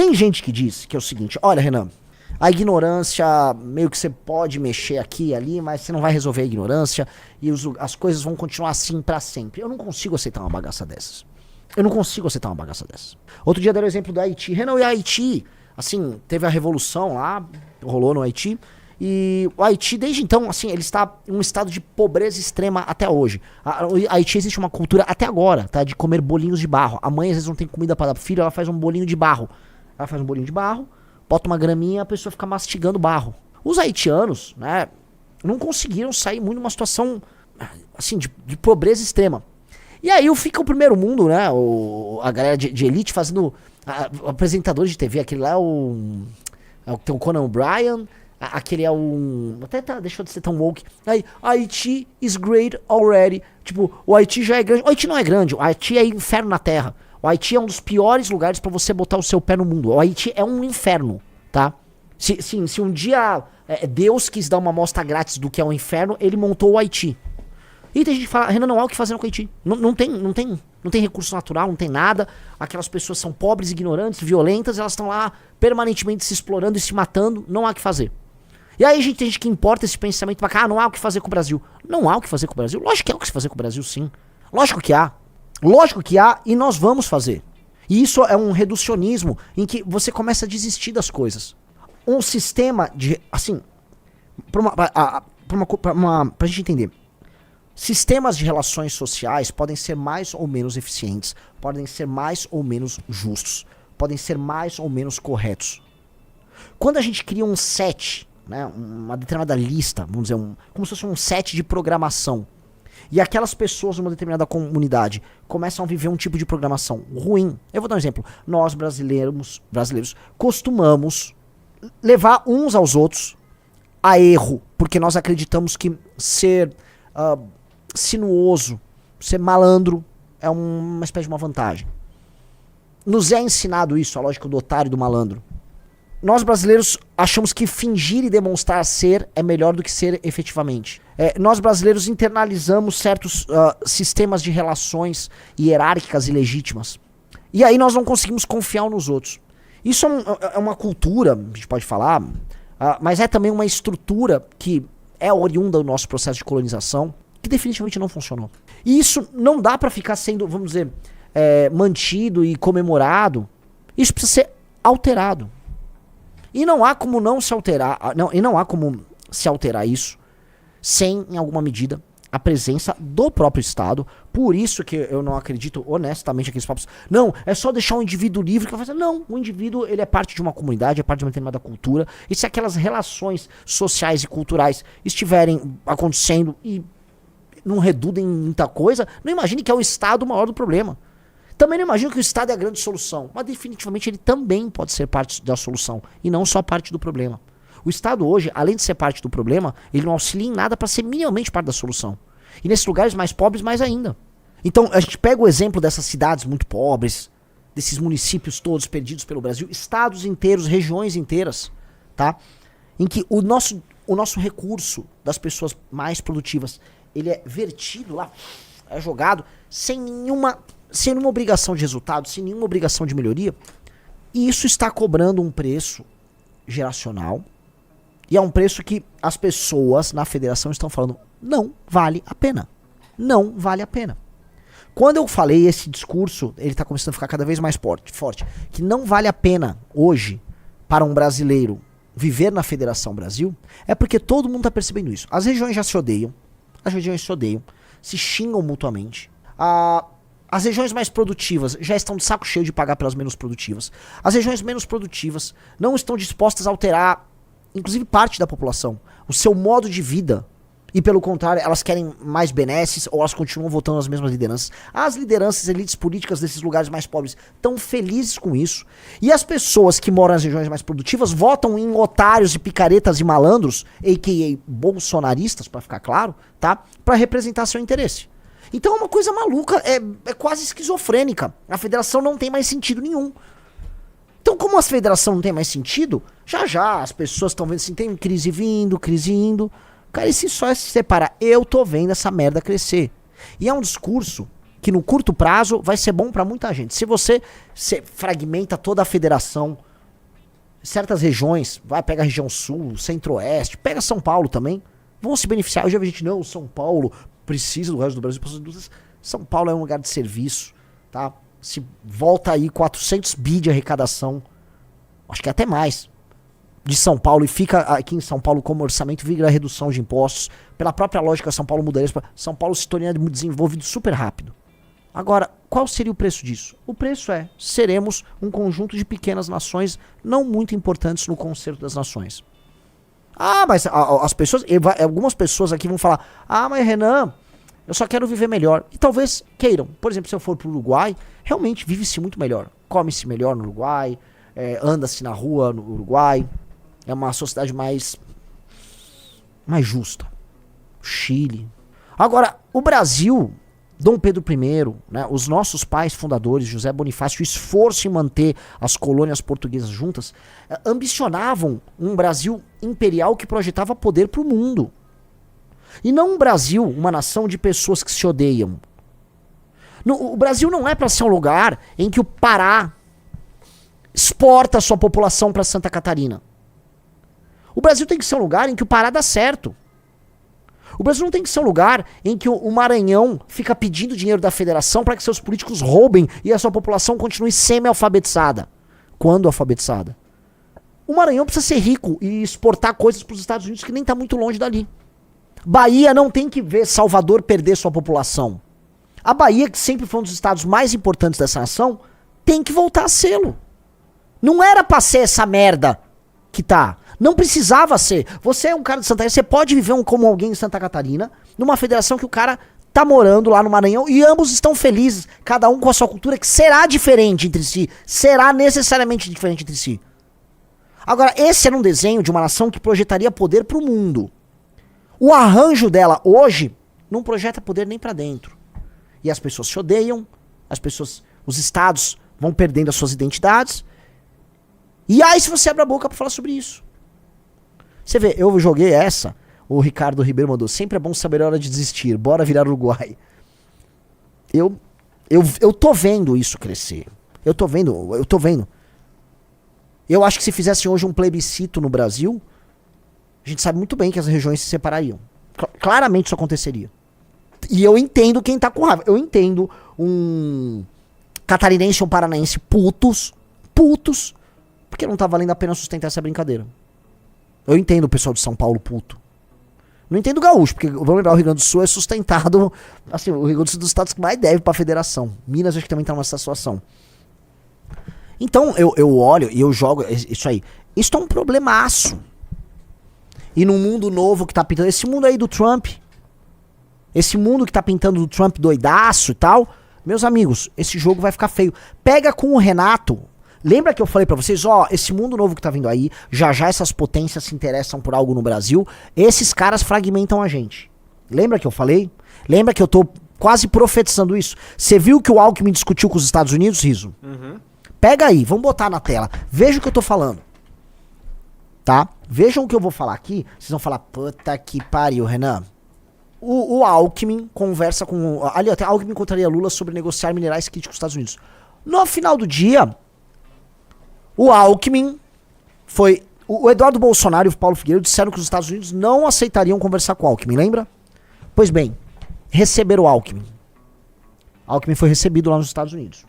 Tem gente que diz que é o seguinte, olha, Renan, a ignorância, meio que você pode mexer aqui e ali, mas você não vai resolver a ignorância e as coisas vão continuar assim pra sempre. Eu não consigo aceitar uma bagaça dessas. Outro dia deram o exemplo do Haiti. Renan, e Haiti, assim, teve a revolução lá, rolou no Haiti, e o Haiti, desde então, assim, ele está em um estado de pobreza extrema até hoje. O Haiti existe uma cultura até agora, tá, de comer bolinhos de barro. A mãe às vezes não tem comida pra dar pro filho, ela faz um bolinho de barro. Bota uma graminha e a pessoa fica mastigando barro. Os haitianos, né, não conseguiram sair muito de uma situação, assim, de pobreza extrema. E aí fica o primeiro mundo, né, a galera de elite fazendo apresentadores de TV, aquele lá é tem o Conan O'Brien, aquele é o... Até deixou de ser tão woke. Aí, Haiti is great already. Tipo, o Haiti já é grande. O Haiti não é grande, o Haiti é inferno na terra. O Haiti é um dos piores lugares pra você botar o seu pé no mundo. O Haiti é um inferno, tá? Se um dia Deus quis dar uma amostra grátis do que é um inferno, ele montou o Haiti. E tem gente que fala, Renan, não há o que fazer no Haiti. Não tem recurso natural, não tem nada. Aquelas pessoas são pobres, ignorantes, violentas, elas estão lá permanentemente se explorando e se matando, não há o que fazer. E aí tem gente que importa esse pensamento pra cá, não há o que fazer com o Brasil. Não há o que fazer com o Brasil? Lógico que há o que fazer com o Brasil, sim. Lógico que há e nós vamos fazer. E isso é um reducionismo em que você começa a desistir das coisas. Um sistema de, assim, pra gente entender, sistemas de relações sociais podem ser mais ou menos eficientes, podem ser mais ou menos justos, podem ser mais ou menos corretos. Quando a gente cria um set, né, uma determinada lista, vamos dizer, como se fosse um set de programação, e aquelas pessoas numa determinada comunidade começam a viver um tipo de programação ruim. Eu vou dar um exemplo. Nós brasileiros costumamos levar uns aos outros a erro, porque nós acreditamos que ser sinuoso, ser malandro é uma espécie de uma vantagem. Nos é ensinado isso, a lógica do otário e do malandro. Nós brasileiros achamos que fingir e demonstrar ser é melhor do que ser efetivamente. Nós brasileiros internalizamos certos sistemas de relações hierárquicas e legítimas. E aí nós não conseguimos confiar nos outros. Isso é uma cultura, a gente pode falar, mas é também uma estrutura que é oriunda do nosso processo de colonização, que definitivamente não funcionou. E isso não dá pra ficar sendo, vamos dizer, mantido e comemorado. Isso precisa ser alterado. E não há como não se alterar, não há como se alterar isso sem, em alguma medida, a presença do próprio Estado. Por isso que eu não acredito, honestamente, aqueles papos, não, é só deixar o indivíduo livre. Que vai fazer. Não, o indivíduo, ele é parte de uma comunidade, é parte de uma determinada cultura, e se aquelas relações sociais e culturais estiverem acontecendo e não redundem em muita coisa, não imagine que é o Estado o maior do problema. Também não imagino que o Estado é a grande solução, mas definitivamente ele também pode ser parte da solução e não só parte do problema. O Estado hoje, além de ser parte do problema, ele não auxilia em nada para ser minimamente parte da solução. E nesses lugares mais pobres, mais ainda. Então a gente pega o exemplo dessas cidades muito pobres, desses municípios todos perdidos pelo Brasil, estados inteiros, regiões inteiras, tá? Em que o nosso recurso das pessoas mais produtivas, ele é vertido lá, é jogado sem nenhuma obrigação de resultado, sem nenhuma obrigação de melhoria. E isso está cobrando um preço geracional. E é um preço que as pessoas na federação estão falando, não vale a pena. Não vale a pena. Quando eu falei esse discurso, ele está começando a ficar cada vez mais forte, que não vale a pena hoje para um brasileiro viver na Federação Brasil, é porque todo mundo está percebendo isso. As regiões já se odeiam, se xingam mutuamente. As regiões mais produtivas já estão de saco cheio de pagar pelas menos produtivas. As regiões menos produtivas não estão dispostas a alterar, inclusive parte da população, o seu modo de vida. E pelo contrário, elas querem mais benesses ou elas continuam votando nas mesmas lideranças. As lideranças, elites políticas desses lugares mais pobres estão felizes com isso. E as pessoas que moram nas regiões mais produtivas votam em otários e picaretas e malandros, a.k.a. bolsonaristas, pra ficar claro, tá? Pra representar seu interesse. Então é uma coisa maluca, é quase esquizofrênica. A federação não tem mais sentido nenhum. Então, como a federação não tem mais sentido, já as pessoas estão vendo assim, tem crise vindo, crise indo. Cara, e se só se separar? Eu tô vendo essa merda crescer. E é um discurso que no curto prazo vai ser bom pra muita gente. Se você fragmenta toda a federação certas regiões, pega a região sul, centro-oeste, pega São Paulo também, vão se beneficiar. Eu já vi gente, não, São Paulo precisa do resto do Brasil para suas indústrias. São Paulo é um lugar de serviço, tá? Se volta aí 400 bi de arrecadação, acho que até mais, de São Paulo, e fica aqui em São Paulo como orçamento, vira a redução de impostos. Pela própria lógica, São Paulo mudaria isso. São Paulo se tornaria desenvolvido super rápido. Agora, qual seria o preço disso? O preço é, seremos um conjunto de pequenas nações não muito importantes no concerto das nações. Ah, mas as pessoas, algumas pessoas aqui vão falar, ah, mas Renan, eu só quero viver melhor. E talvez queiram. Por exemplo, se eu for pro Uruguai, realmente vive-se muito melhor. Come-se melhor no Uruguai, anda-se na rua no Uruguai. É uma sociedade mais justa. Chile. Agora, o Brasil, Dom Pedro I, né, os nossos pais fundadores, José Bonifácio, o esforço em manter as colônias portuguesas juntas, ambicionavam um Brasil imperial que projetava poder para o mundo. E não um Brasil, uma nação de pessoas que se odeiam. O Brasil não é para ser um lugar em que o Pará exporta a sua população para Santa Catarina. O Brasil tem que ser um lugar em que o Pará dá certo. O Brasil não tem que ser um lugar em que o Maranhão fica pedindo dinheiro da federação para que seus políticos roubem e a sua população continue semi-alfabetizada. Quando alfabetizada? O Maranhão precisa ser rico e exportar coisas para os Estados Unidos que nem está muito longe dali. Bahia não tem que ver Salvador perder sua população. A Bahia, que sempre foi um dos estados mais importantes dessa nação, tem que voltar a sê-lo. Não era pra ser essa merda que tá. Não precisava ser. Você é um cara de Santa Catarina, você pode viver como alguém em Santa Catarina, numa federação que o cara tá morando lá no Maranhão e ambos estão felizes, cada um com a sua cultura, que será diferente entre si, será necessariamente diferente entre si. Agora, esse era um desenho de uma nação que projetaria poder pro mundo. O arranjo dela hoje não projeta poder nem pra dentro. E as pessoas se odeiam, os estados vão perdendo as suas identidades. E aí se você abre a boca pra falar sobre isso. Você vê, eu joguei essa, o Ricardo Ribeiro mandou, sempre é bom saber a hora de desistir, bora virar Uruguai. Eu tô vendo isso crescer. Eu tô vendo. Eu acho que se fizesse hoje um plebiscito no Brasil, a gente sabe muito bem que as regiões se separariam. Claramente isso aconteceria. E eu entendo quem tá com raiva. Eu entendo um catarinense ou um paranaense putos, porque não tá valendo a pena sustentar essa brincadeira. Eu entendo o pessoal de São Paulo puto. Não entendo o gaúcho, porque vamos lembrar, o Rio Grande do Sul é sustentado, assim, o Rio Grande do Sul é dos estados que mais deve pra federação. Minas acho que também tá nessa situação. Então eu olho e eu jogo isso aí. Isso é um problemaço. E num mundo novo que tá pintando, esse mundo aí do Trump, esse mundo que tá pintando do Trump doidaço e tal, meus amigos, esse jogo vai ficar feio. Pega com o Renato. Lembra que eu falei pra vocês, ó, esse mundo novo que tá vindo aí, já essas potências se interessam por algo no Brasil, esses caras fragmentam a gente. Lembra que eu falei? Lembra que eu tô quase profetizando isso? Você viu que o Alckmin discutiu com os Estados Unidos, Riso? Uhum. Pega aí, vamos botar na tela. Veja o que eu tô falando. Tá? Vejam o que eu vou falar aqui. Vocês vão falar, puta que pariu, Renan. O Alckmin conversa com... Ali, até Alckmin encontraria Lula sobre negociar minerais críticos com os Estados Unidos. No final do dia, o Alckmin foi... O Eduardo Bolsonaro e o Paulo Figueiredo disseram que os Estados Unidos não aceitariam conversar com o Alckmin, lembra? Pois bem, receberam o Alckmin. Alckmin foi recebido lá nos Estados Unidos.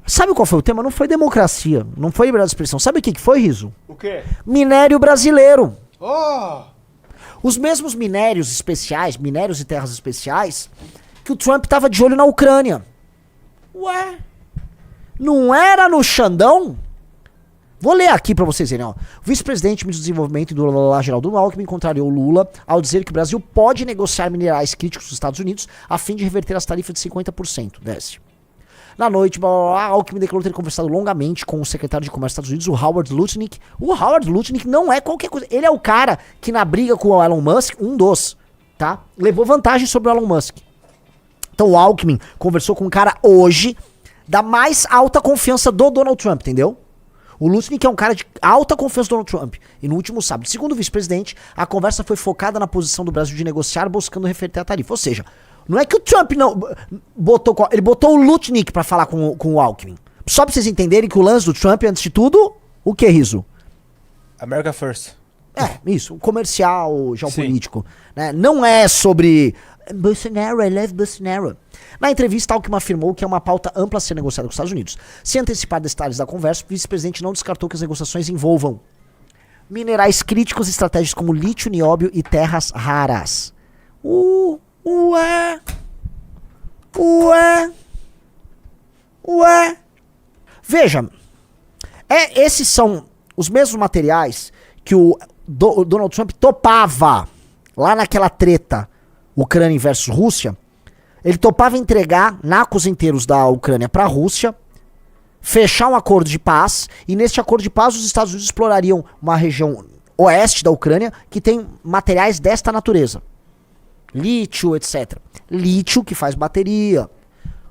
Sabe qual foi o tema? Não foi democracia, não foi liberdade de expressão. Sabe o que foi, Riso? O quê? Minério brasileiro. Oh! Os mesmos minérios especiais, minérios e terras especiais, que o Trump tava de olho na Ucrânia. Ué? Não era no Xandão? Vou ler aqui pra vocês verem, ó. O vice-presidente de desenvolvimento do Geraldo Alckmin contrariou Lula ao dizer que o Brasil pode negociar minerais críticos dos Estados Unidos a fim de reverter as tarifas de 50%. Desce. Na noite, Alckmin declarou ter conversado longamente com o secretário de Comércio dos Estados Unidos, o Howard Lutnick. O Howard Lutnick não é qualquer coisa. Ele é o cara que na briga com o Elon Musk, tá? Levou vantagem sobre o Elon Musk. Então o Alckmin conversou com um cara hoje da mais alta confiança do Donald Trump, entendeu? O Lutnick é um cara de alta confiança do Donald Trump. E no último sábado, segundo o vice-presidente, a conversa foi focada na posição do Brasil de negociar, buscando reverter a tarifa. Ou seja, não é que o Trump não ele botou o Lutnick pra falar com o Alckmin. Só pra vocês entenderem que o lance do Trump, antes de tudo, O que, Riso? America First. Isso, comercial, geopolítico. Né? Não é sobre Bolsonaro, I love Bolsonaro. Na entrevista, Alckmin afirmou que é uma pauta ampla a ser negociada com os Estados Unidos. Sem antecipar detalhes da conversa, o vice-presidente não descartou que as negociações envolvam minerais críticos e estratégicos como lítio, nióbio e terras raras. Ué. Veja, esses são os mesmos materiais que o Donald Trump topava lá naquela treta Ucrânia versus Rússia. Ele topava entregar nacos inteiros da Ucrânia para a Rússia, fechar um acordo de paz, e neste acordo de paz os Estados Unidos explorariam uma região oeste da Ucrânia que tem materiais desta natureza. Lítio, etc. Lítio que faz bateria.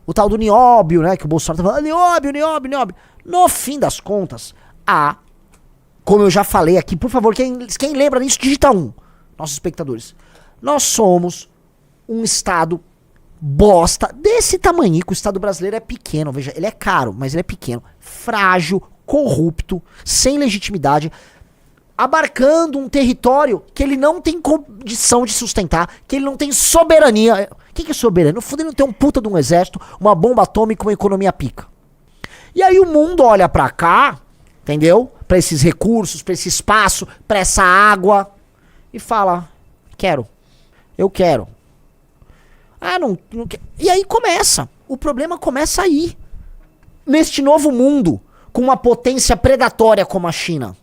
O tal do nióbio, né, que o Bolsonaro tá falando, nióbio. No fim das contas, como eu já falei aqui, por favor, quem lembra disso, digita 1, nossos espectadores. Nós somos um estado bosta desse tamanhico. O estado brasileiro é pequeno, veja, ele é caro, mas ele é pequeno, frágil, corrupto, sem legitimidade, abarcando um território que ele não tem condição de sustentar, que ele não tem soberania. O que é soberania? No fundo ele não tem um puta de um exército, uma bomba atômica, uma economia pica. E aí o mundo olha pra cá, entendeu? Pra esses recursos, pra esse espaço, pra essa água, e fala, eu quero. Não quero. E aí começa. O problema começa aí. Neste novo mundo, com uma potência predatória como a China.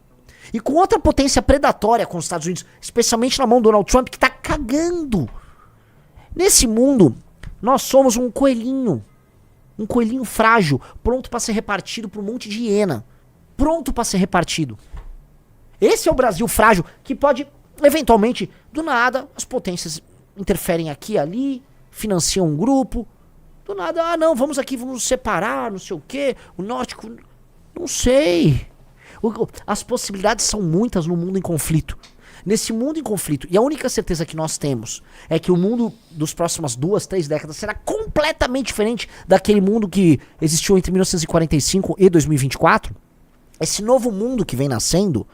E com outra potência predatória com os Estados Unidos, especialmente na mão do Donald Trump, que tá cagando. Nesse mundo, nós somos um coelhinho. Um coelhinho frágil, pronto pra ser repartido por um monte de hiena. Pronto pra ser repartido. Esse é o Brasil frágil, que pode, eventualmente, do nada, as potências interferem aqui e ali, financiam um grupo. Do nada, vamos nos separar, não sei o quê. O norte, não sei. As possibilidades são muitas no mundo em conflito. Nesse mundo em conflito, e a única certeza que nós temos é que o mundo dos próximas 2, 3 décadas será completamente diferente daquele mundo que existiu entre 1945 e 2024. Esse novo mundo que vem nascendo,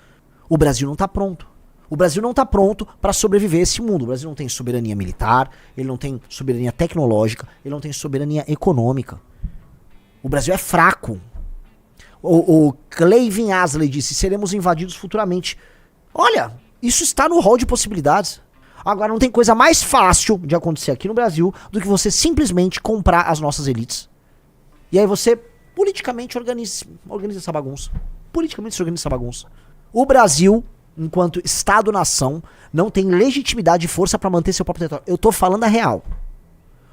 o Brasil não está pronto. O Brasil não está pronto para sobreviver a esse mundo. O Brasil não tem soberania militar, ele não tem soberania tecnológica, ele não tem soberania econômica. O Brasil é fraco. O Clavin Asley disse, seremos invadidos futuramente. Olha, isso está no rol de possibilidades. Agora, não tem coisa mais fácil de acontecer aqui no Brasil do que você simplesmente comprar as nossas elites. E aí você politicamente organiza essa bagunça. Politicamente se organiza essa bagunça. O Brasil, enquanto Estado-nação, não tem legitimidade e força para manter seu próprio território. Eu tô falando a real.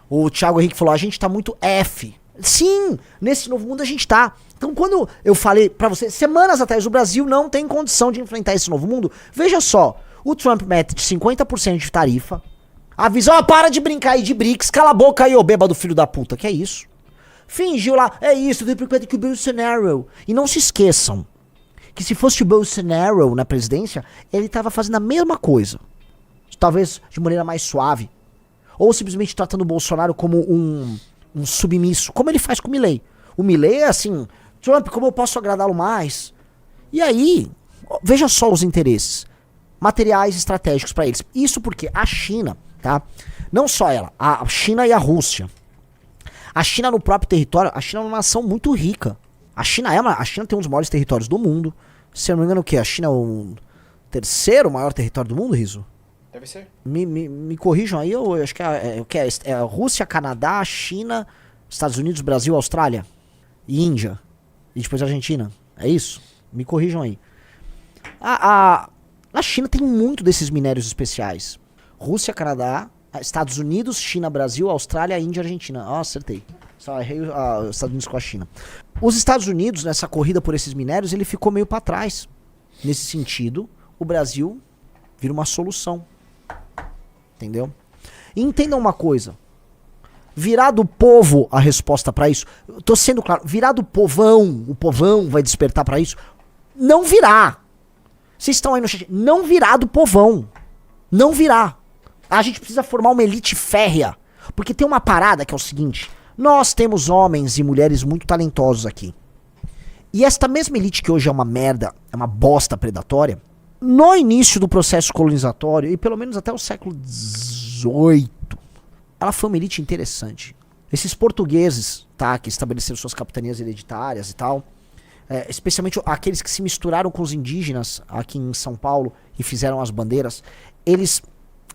O Thiago Henrique falou, a gente tá muito F. Sim, nesse novo mundo a gente tá. Então quando eu falei pra você, semanas atrás, o Brasil não tem condição de enfrentar esse novo mundo, veja só, o Trump mete 50% de tarifa, avisa, para de brincar aí de BRICS, cala a boca aí, ô bêbado filho da puta, que é isso? Fingiu lá, é isso, depois que o Bolsonaro. E não se esqueçam que se fosse o Bolsonaro na presidência, ele tava fazendo a mesma coisa, talvez de maneira mais suave, ou simplesmente tratando o Bolsonaro como um submisso, como ele faz com o Milley. O Milley é assim, Trump, como eu posso agradá-lo mais? E aí, veja só os interesses materiais estratégicos para eles. Isso porque a China, tá? Não só ela, a China e a Rússia. A China no próprio território, a China é uma nação muito rica. A China tem um dos maiores territórios do mundo. Se eu não me engano, o quê? A China é o terceiro maior território do mundo, Riso? Deve ser. Me corrijam aí, eu acho que é a Rússia, Canadá, China, Estados Unidos, Brasil, Austrália e Índia. E depois a Argentina. É isso? Me corrijam aí. A China tem muito desses minérios especiais. Rússia, Canadá, Estados Unidos, China, Brasil, Austrália, Índia e Argentina. Acertei. Só errei os Estados Unidos com a China. Os Estados Unidos, nessa corrida por esses minérios, ele ficou meio pra trás. Nesse sentido, o Brasil vira uma solução. Entendeu? E entendam uma coisa. Virá do povo a resposta pra isso. Eu tô sendo claro. Virá do povão. O povão vai despertar pra isso. Não virá. Vocês estão aí no chat. Não virá do povão. Não virá. A gente precisa formar uma elite férrea. Porque tem uma parada que é o seguinte. Nós temos homens e mulheres muito talentosos aqui. E esta mesma elite que hoje é uma merda, é uma bosta predatória, no início do processo colonizatório, e pelo menos até o século XVIII, ela foi uma elite interessante. Esses portugueses, tá, que estabeleceram suas capitanias hereditárias e tal, especialmente aqueles que se misturaram com os indígenas aqui em São Paulo e fizeram as bandeiras, eles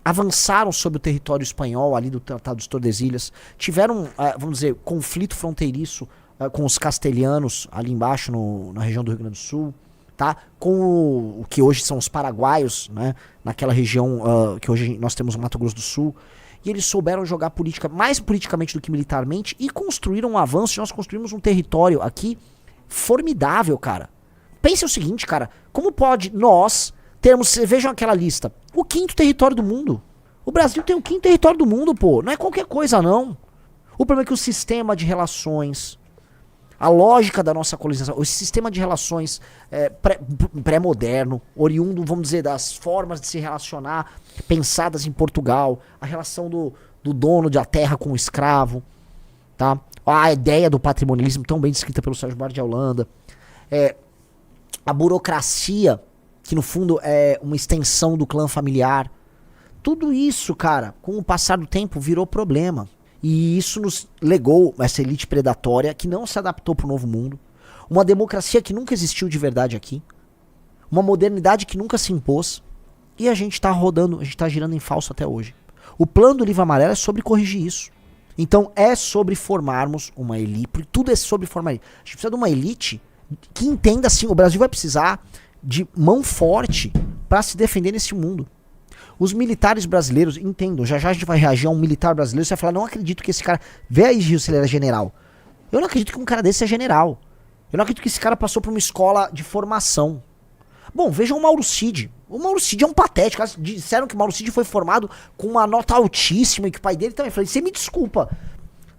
avançaram sobre o território espanhol ali do Tratado de Tordesilhas, tiveram, vamos dizer, conflito fronteiriço com os castelhanos ali embaixo na região do Rio Grande do Sul, tá? Com o que hoje são os paraguaios, né? Naquela região que hoje nós temos o Mato Grosso do Sul. E eles souberam jogar mais politicamente do que militarmente e construíram um avanço. E nós construímos um território aqui formidável, cara. Pense o seguinte, cara. Como pode nós termos, vejam aquela lista, o 5º território do mundo? O Brasil tem o 5º território do mundo, pô. Não é qualquer coisa, não. O problema é que o sistema de relações, a lógica da nossa colonização, o sistema de relações pré-moderno, oriundo, vamos dizer, das formas de se relacionar pensadas em Portugal, a relação do dono da terra com o escravo, tá? A ideia do patrimonialismo tão bem descrita pelo Sérgio Buarque de Holanda, a burocracia, que no fundo é uma extensão do clã familiar. Tudo isso, cara, com o passar do tempo virou problema. E isso nos legou essa elite predatória que não se adaptou para o novo mundo. Uma democracia que nunca existiu de verdade aqui. Uma modernidade que nunca se impôs. E a gente está rodando, a gente está girando em falso até hoje. O plano do livro amarelo é sobre corrigir isso. Então é sobre formarmos uma elite. Porque tudo é sobre formar elite. A gente precisa de uma elite que entenda assim, o Brasil vai precisar de mão forte para se defender nesse mundo. Os militares brasileiros, entendam, já a gente vai reagir a um militar brasileiro, você vai falar, não acredito que esse cara, vê aí, Gil, se ele era general. Eu não acredito que um cara desse é general. Eu não acredito que esse cara passou por uma escola de formação. Bom, vejam o Mauro Cid. O Mauro Cid é um patético. Eles disseram que o Mauro Cid foi formado com uma nota altíssima e que o pai dele também. Eu falei, você me desculpa.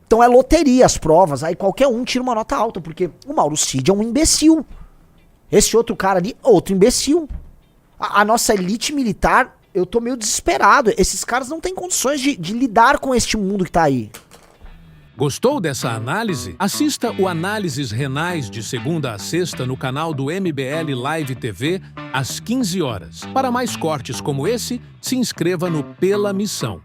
Então é loteria as provas, aí qualquer um tira uma nota alta, porque o Mauro Cid é um imbecil. Esse outro cara ali, outro imbecil. A nossa elite militar, eu tô meio desesperado. Esses caras não têm condições de lidar com este mundo que tá aí. Gostou dessa análise? Assista o Análises Renais de segunda a sexta no canal do MBL Live TV, às 15 horas. Para mais cortes como esse, se inscreva no Pela Missão.